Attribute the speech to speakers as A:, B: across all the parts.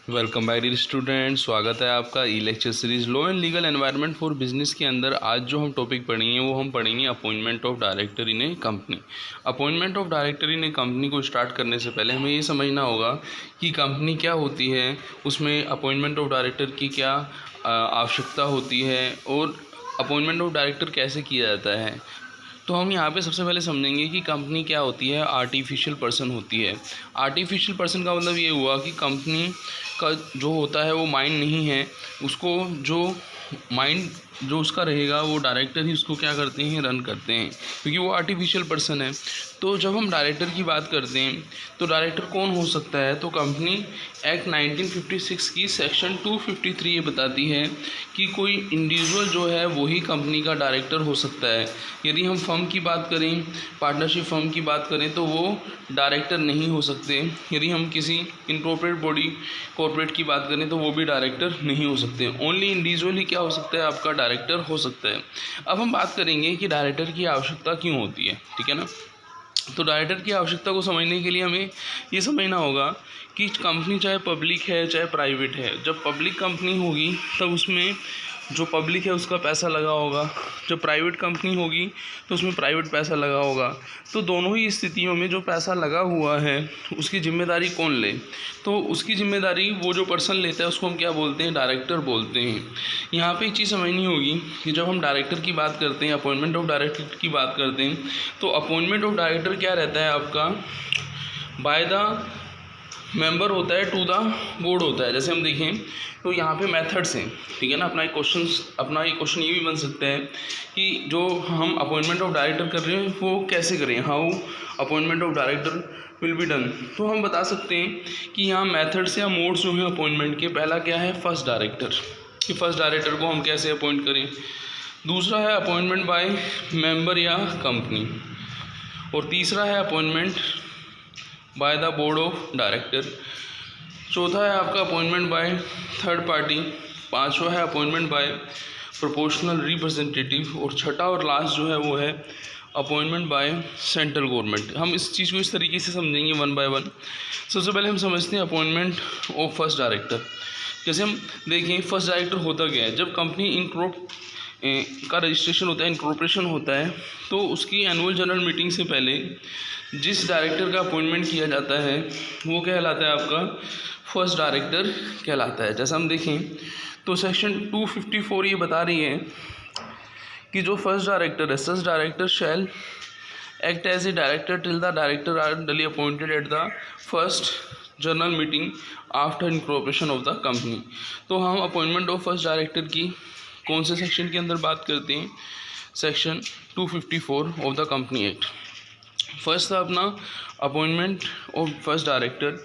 A: Welcome back dear student, स्वागत है आपका e lecture series law and legal environment for business के अंदर। आज जो हम टॉपिक पढ़ेंगे वो हम पढ़ेंगे appointment of director in A company. Appointment of director in A company को स्टार्ट करने से पहले हमें ये समझना होगा कि कंपनी क्या होती है, उसमें अपॉइंटमेंट ऑफ डायरेक्टर की क्या आवश्यकता होती है और अपॉइंटमेंट ऑफ डायरेक्टर कैसे किया जाता है। तो हम यहाँ पे सबसे पहले समझेंगे कि कंपनी क्या होती है। आर्टिफिशियल पर्सन होती है। आर्टिफिशियल पर्सन का मतलब ये हुआ कि कंपनी का जो होता है वो माइंड नहीं है, उसको जो माइंड जो उसका रहेगा वो डायरेक्टर ही उसको क्या करते हैं, रन करते हैं, क्योंकि वो आर्टिफिशियल पर्सन है। तो जब हम डायरेक्टर की बात करते हैं तो डायरेक्टर कौन हो सकता है, तो कंपनी एक्ट 1956 की सेक्शन 253 ये बताती है कि कोई इंडिविजुअल जो है वही कंपनी का डायरेक्टर हो सकता है। यदि हम फर्म की बात करें, पार्टनरशिप फर्म की बात करें, तो वो डायरेक्टर नहीं हो सकते। यदि हम किसी इनकॉर्पोरेट बॉडी कॉर्पोरेट की बात करें तो वो भी डायरेक्टर नहीं हो सकते। ओनली इंडिविजुअल ही क्या हो सकता है, आपका डायरेक्टर हो सकता है। अब हम बात करेंगे कि डायरेक्टर की आवश्यकता क्यों होती है, ठीक है ना। तो डायरेक्टर की आवश्यकता को समझने के लिए हमें ये समझना होगा कि कंपनी चाहे पब्लिक है चाहे प्राइवेट है। जब पब्लिक कंपनी होगी तब उसमें जो पब्लिक है उसका पैसा लगा होगा, जब प्राइवेट कंपनी होगी तो उसमें प्राइवेट पैसा लगा होगा। तो दोनों ही स्थितियों में जो पैसा लगा हुआ है उसकी जिम्मेदारी कौन ले, तो उसकी जिम्मेदारी वो जो पर्सन लेता है उसको हम क्या बोलते हैं, डायरेक्टर बोलते हैं। यहाँ पे एक चीज़ समझनी होगी कि जब हम डायरेक्टर की बात करते हैं, अपॉइंटमेंट ऑफ डायरेक्टर की बात करते हैं, तो अपॉइंटमेंट ऑफ डायरेक्टर क्या रहता है आपका, बाय द मेंबर होता है टू द बोर्ड होता है। जैसे हम देखें तो यहाँ पे मेथड्स हैं, ठीक है ना। अपना एक क्वेश्चन ये भी बन सकता है कि जो हम अपॉइंटमेंट ऑफ डायरेक्टर कर रहे हैं वो कैसे करें, how appointment of director will be done. तो हम बता सकते हैं कि यहाँ मेथड्स या मोड्स जो हैं अपॉइंटमेंट के, पहला क्या है, फर्स्ट डायरेक्टर, कि फर्स्ट डायरेक्टर को हम कैसे अपॉइंट करें। दूसरा है अपॉइंटमेंट बाय मेंबर या कंपनी, और तीसरा है appointment by the board of director. चौथा है आपका अपॉइंटमेंट बाय थर्ड पार्टी। पांचवा है अपॉइंटमेंट बाय प्रोपोर्शनल रिप्रेजेंटेटिव, और छठा और लास्ट जो है वो है अपॉइंटमेंट बाय सेंट्रल गवर्नमेंट। हम इस चीज़ को इस तरीके से समझेंगे वन बाय वन। सबसे पहले हम समझते हैं अपॉइंटमेंट ऑफ फर्स्ट डायरेक्टर। जैसे हम देखें फर्स्ट डायरेक्टर होता क्या है, जब कंपनी का रजिस्ट्रेशन होता है, इनकॉर्पोरेशन होता है, तो उसकी एनुअल जनरल मीटिंग से पहले जिस डायरेक्टर का अपॉइंटमेंट किया जाता है वो कहलाता है आपका फर्स्ट डायरेक्टर कहलाता है। जैसा हम देखें तो सेक्शन 254 ये बता रही है कि जो फर्स्ट डायरेक्टर है, such director shall act as a director till the director are duly appointed at the first general meeting after incorporation of the company. तो हम अपॉइंटमेंट ऑफ फर्स्ट डायरेक्टर की कौन से सेक्शन के अंदर बात करते हैं, section 254 of the company act. First था अपना अपॉइंटमेंट ऑफ फर्स्ट डायरेक्टर।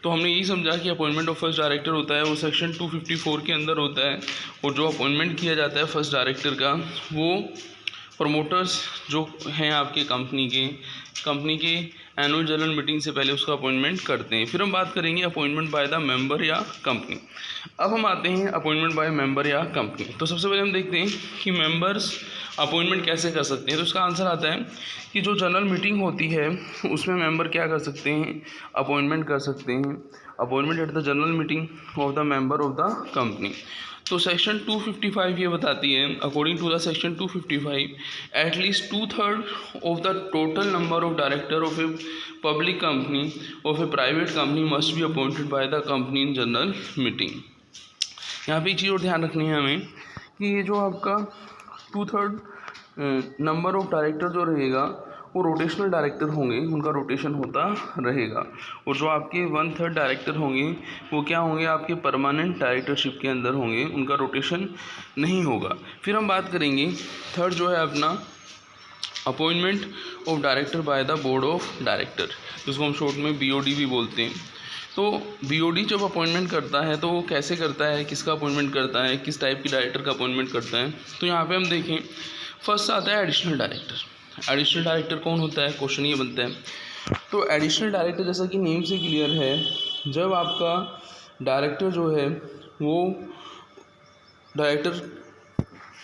A: तो हमने यही समझा कि अपॉइंटमेंट ऑफ फर्स्ट डायरेक्टर होता है वो सेक्शन 254 के अंदर होता है, और जो अपॉइंटमेंट किया जाता है फर्स्ट डायरेक्टर का वो प्रमोटर्स जो हैं आपके कंपनी के एनुअल जनरल मीटिंग से पहले उसका अपॉइंटमेंट करते हैं। फिर हम बात करेंगे अपॉइंटमेंट बाय द मेंबर या कंपनी। अब हम आते हैं अपॉइंटमेंट बाय मेंबर या कंपनी। तो सबसे पहले हम देखते हैं कि मेंबर्स अपॉइंटमेंट कैसे कर सकते हैं। तो इसका आंसर आता है कि जो जनरल मीटिंग होती है उसमें मेंबर क्या कर सकते हैं, अपॉइंटमेंट कर सकते हैं, appointment at the general meeting of the member of the company. तो सेक्शन 255 ये बताती है, according to the section 255 at least 2/3 of the total number of director of a public company of a private company must be appointed by the company in general meeting. यहाँ पे एक चीज़ और ध्यान रखनी है हमें कि ये जो आपका 2/3 नंबर ऑफ डायरेक्टर जो रहेगा वो रोटेशनल डायरेक्टर होंगे, उनका रोटेशन होता रहेगा। और जो आपके 1/3 डायरेक्टर होंगे वो क्या होंगे, आपके परमानेंट डायरेक्टरशिप के अंदर होंगे, उनका रोटेशन नहीं होगा। फिर हम बात करेंगे थर्ड जो है अपना appointment of director by the board of director, जिसको हम शॉर्ट में BOD भी बोलते हैं। तो BOD जब अपॉइंटमेंट करता है तो वो कैसे करता है, किसका अपॉइंटमेंट करता है, किस टाइप की डायरेक्टर का अपॉइंटमेंट करता है। तो यहाँ पे हम देखें फर्स्ट आता है एडिशनल डायरेक्टर। एडिशनल डायरेक्टर कौन होता है, क्वेश्चन ये बनता है। तो एडिशनल डायरेक्टर जैसा कि नेम से क्लियर है, जब आपका डायरेक्टर जो है वो डायरेक्टर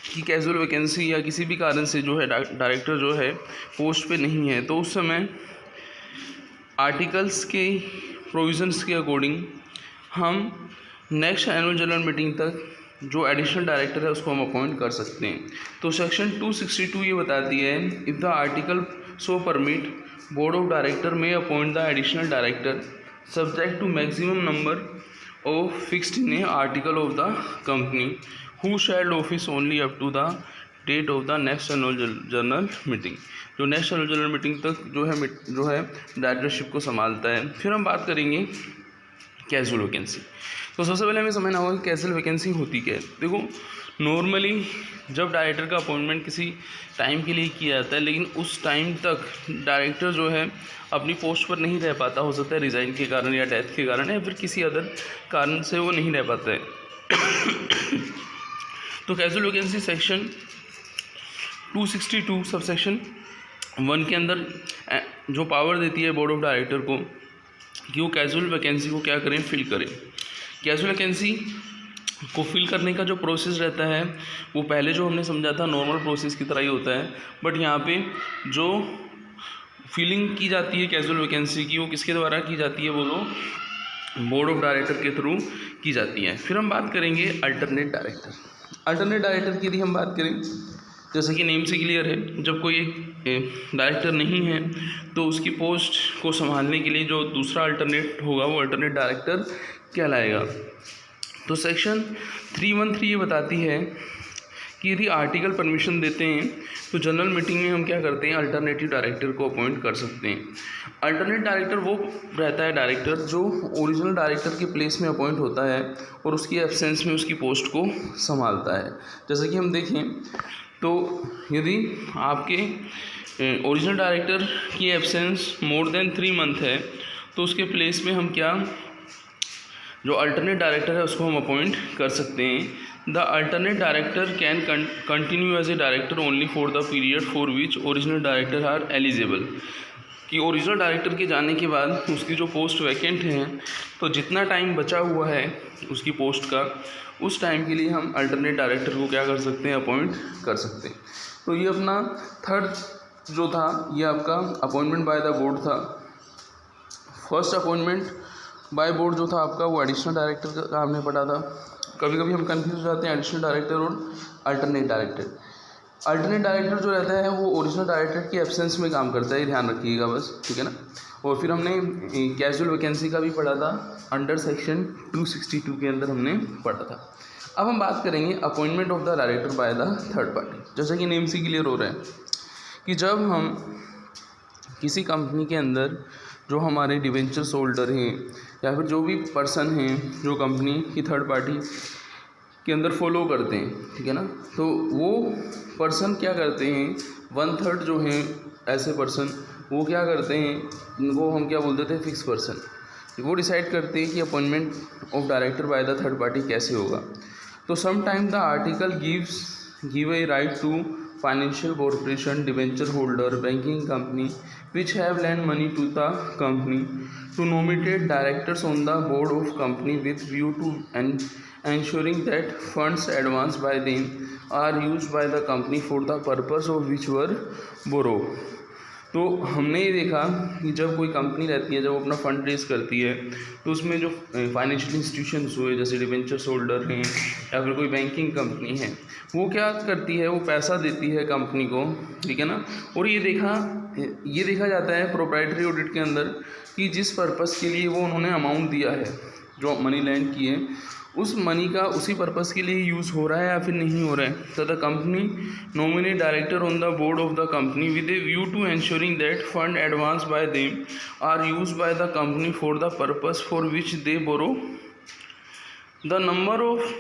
A: की कैजुअल वैकेंसी या किसी भी कारण से जो है डायरेक्टर जो है पोस्ट पे नहीं है, तो उस समय आर्टिकल्स के प्रोविजंस के अकॉर्डिंग हम नेक्स्ट एनुअल जनरल मीटिंग तक जो एडिशनल डायरेक्टर है उसको हम अपॉइंट कर सकते हैं। तो सेक्शन 262 ये बताती है, if the article so permit board of director में appoint the additional director subject to maximum number of fixed in a article of the company who shall office only up to the date of the next annual general meeting. जो next annual general meeting तक जो है directorship को संभालता है। फिर हम बात करेंगे कैजुअल वैकेंसी। तो सबसे पहले हमें समझना होगा कि कैजुअल वैकेंसी होती क्या है। देखो, नॉर्मली जब डायरेक्टर का अपॉइंटमेंट किसी टाइम के लिए किया जाता है, लेकिन उस टाइम तक डायरेक्टर जो है अपनी पोस्ट पर नहीं रह पाता, हो सकता है रिज़ाइन के कारण या डेथ के कारण या फिर किसी अदर कारण से वो नहीं रह पाता है। तो casual vacancy section 262 sub section 1 के अंदर जो पावर देती है बोर्ड ऑफ डायरेक्टर को कि वो कैजुअल वैकेंसी को क्या करें, फिल करें। कैजुअल वैकेंसी को फिल करने का जो प्रोसेस रहता है वो पहले जो हमने समझा था नॉर्मल प्रोसेस की तरह ही होता है, बट यहाँ पे जो फिलिंग की जाती है कैजुअल वैकेंसी की वो किसके द्वारा की जाती है, बोलो बोर्ड ऑफ डायरेक्टर के थ्रू की जाती है। फिर हम बात करेंगे अल्टरनेट डायरेक्टर। अल्टरनेट डायरेक्टर की यदि हम बात करें, जैसा कि नेम से क्लियर है, जब कोई एक डायरेक्टर नहीं है तो उसकी पोस्ट को संभालने के लिए जो दूसरा अल्टरनेट होगा वो अल्टरनेट डायरेक्टर कहलाएगा। तो सेक्शन 313 ये बताती है कि यदि आर्टिकल परमिशन देते हैं तो जनरल मीटिंग में हम क्या करते हैं, अल्टरनेटिव डायरेक्टर को अपॉइंट कर सकते हैं। अल्टरनेट डायरेक्टर वो रहता है डायरेक्टर जो ओरिजिनल डायरेक्टर के प्लेस में अपॉइंट होता है और उसकी एब्सेंस में उसकी पोस्ट को संभालता है। जैसे कि हम देखें तो यदि आपके ओरिजिनल डायरेक्टर की एब्सेंस मोर देन 3 मंथ है तो उसके प्लेस में हम क्या, जो अल्टरनेट डायरेक्टर है उसको हम अपॉइंट कर सकते हैं। The alternate director can continue as a director only for the period for which original director are eligible. कि ओरिजिनल डायरेक्टर के जाने के बाद उसकी जो पोस्ट वैकेंट है तो जितना टाइम बचा हुआ है उसकी पोस्ट का, उस टाइम के लिए हम अल्टरनेट डायरेक्टर को क्या कर सकते हैं, अपॉइंट कर सकते हैं। तो ये अपना थर्ड जो था ये आपका अपॉइंटमेंट बाय द बोर्ड था। फर्स्ट अपॉइंटमेंट बाय बोर्ड जो था आपका वो एडिशनल डायरेक्टर का हमने पढ़ा था। कभी कभी हम कंफ्यूज हो जाते हैं एडिशनल डायरेक्टर और अल्टरनेट डायरेक्टर। अल्टरनेट डायरेक्टर जो रहता है वो ओरिजिनल डायरेक्टर की एब्सेंस में काम करता है, ये ध्यान रखिएगा बस, ठीक है ना। और फिर हमने कैजुअल वैकेंसी का भी पढ़ा था अंडर सेक्शन 262 के अंदर हमने पढ़ा था। अब हम बात करेंगे appointment of the director by the third party. जैसा कि नेम से क्लियर हो रहा है कि जब हम किसी कंपनी के अंदर जो हमारे डिवेंचर्स होल्डर हैं या फिर जो भी पर्सन हैं जो कंपनी की थर्ड पार्टी के अंदर फॉलो करते हैं, ठीक है ना, तो वो पर्सन क्या करते हैं, 1/3 जो हैं ऐसे पर्सन वो क्या करते हैं, उनको हम क्या बोलते थे, फिक्स पर्सन। वो डिसाइड करते हैं कि appointment of director by the third party कैसे होगा। तो some time the article give a right to financial corporation, debenture holder, banking company which have lent money to the company to nominate directors on the board of company with view to ensuring that funds advanced by them are used by the company for the purpose of which were borrowed। तो हमने ये देखा कि जब कोई company रहती है, जब वो अपना फंड रेज करती है तो उसमें जो फाइनेंशियल इंस्टीट्यूशंस हुए जैसे डिवेंचर्स होल्डर हैं या फिर कोई बैंकिंग कंपनी है, वो क्या करती है, वो पैसा देती है कंपनी को, ठीक है ना। और ये देखा जाता है प्रोप्राइटरी ऑडिट के अंदर कि जिस पर्पस के लिए वो उन्होंने अमाउंट दिया है, जो मनी लैंड किए, उस मनी का उसी पर्पस के लिए यूज़ हो रहा है या फिर नहीं हो रहा है। तो the company nominate director on the board of the company with a view to ensuring that fund advance by them are use by the company for the purpose for which they borrow. The number of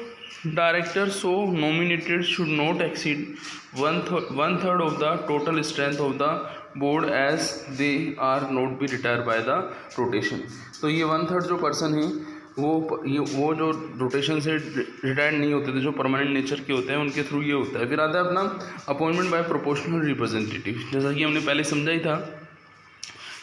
A: directors so nominated should not exceed 1/3 of the total strength of the board as they are not be retire by the rotation. तो ये 1/3 जो person है वो जो rotation से retired नहीं होते थे, जो परमानेंट नेचर के होते हैं, उनके थ्रू ये होता है। फिर आता है अपना अपॉइंटमेंट बाय प्रोपोर्शनल रिप्रेजेंटेटिव। जैसा कि हमने पहले समझा ही था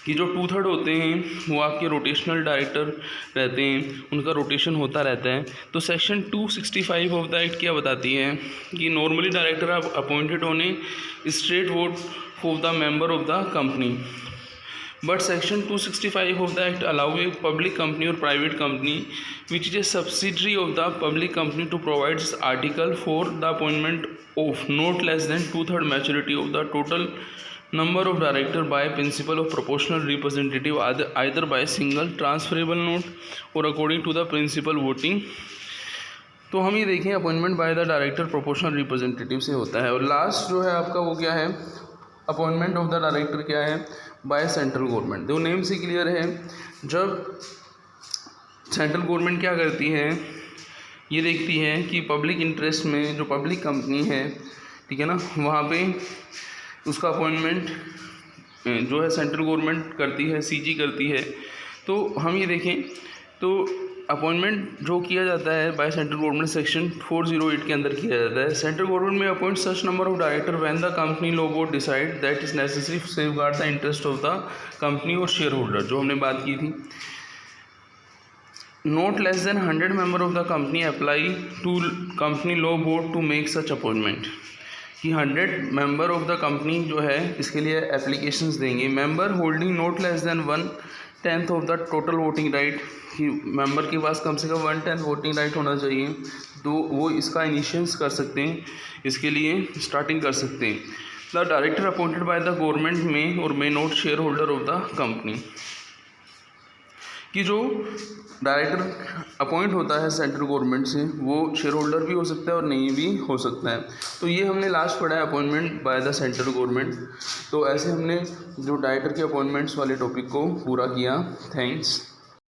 A: कि जो 2/3 होते हैं वो आपके रोटेशनल डायरेक्टर रहते हैं, उनका रोटेशन होता रहता है। तो सेक्शन 265 ऑफ द एक्ट क्या बताती है कि normally director are appointed on a straight vote of the member of the company But Section 265 of the Act allow a public company or private company which is a subsidiary of the public company to provide this article for the appointment of not less than 2/3 majority of the total number of director by principle of proportional representative either by single transferable note or according to the principal voting। तो हम ये देखें appointment by the director proportional representative से होता है। और last जो है आपका वो क्या है, अपॉइंटमेंट ऑफ द डायरेक्टर क्या है, बाय सेंट्रल गवर्नमेंट। तो नेम से क्लियर है, जब सेंट्रल गवर्नमेंट क्या करती है, ये देखती है कि पब्लिक इंटरेस्ट में जो पब्लिक कंपनी है, ठीक है ना, वहाँ पे उसका अपॉइंटमेंट जो है सेंट्रल गवर्नमेंट करती है, सीजी करती है। तो हम ये देखें तो अपॉइंटमेंट जो किया जाता है बाय सेंट्रल गवर्नमेंट सेक्शन 408 के अंदर किया जाता है। सेंट्रल गवर्नमेंट में appoint such number of director when the company law board decide that is necessary to safeguard the interest of the company और शेयर होल्डर, जो हमने बात की थी। Not less than 100 member of the company apply to company law board to make such appointment, कि 100 member of the company जो है इसके लिए एप्लीकेशंस देंगे। Member holding not less then 1/10 of the total voting right, कि member के पास कम से कम 1/10 voting right होना चाहिए, तो वो इसका इनिशिएशन कर सकते हैं, इसके लिए स्टार्टिंग कर सकते हैं। The director appointed by the government में और may not share holder of the company, कि जो डायरेक्टर अपॉइंट होता है सेंट्रल गवर्नमेंट से वो शेयर होल्डर भी हो सकता है और नहीं भी हो सकता है। तो ये हमने लास्ट पढ़ा है appointment by the central government. तो ऐसे हमने जो डायरेक्टर के अपॉइंटमेंट्स वाले टॉपिक को पूरा किया। थैंक्स।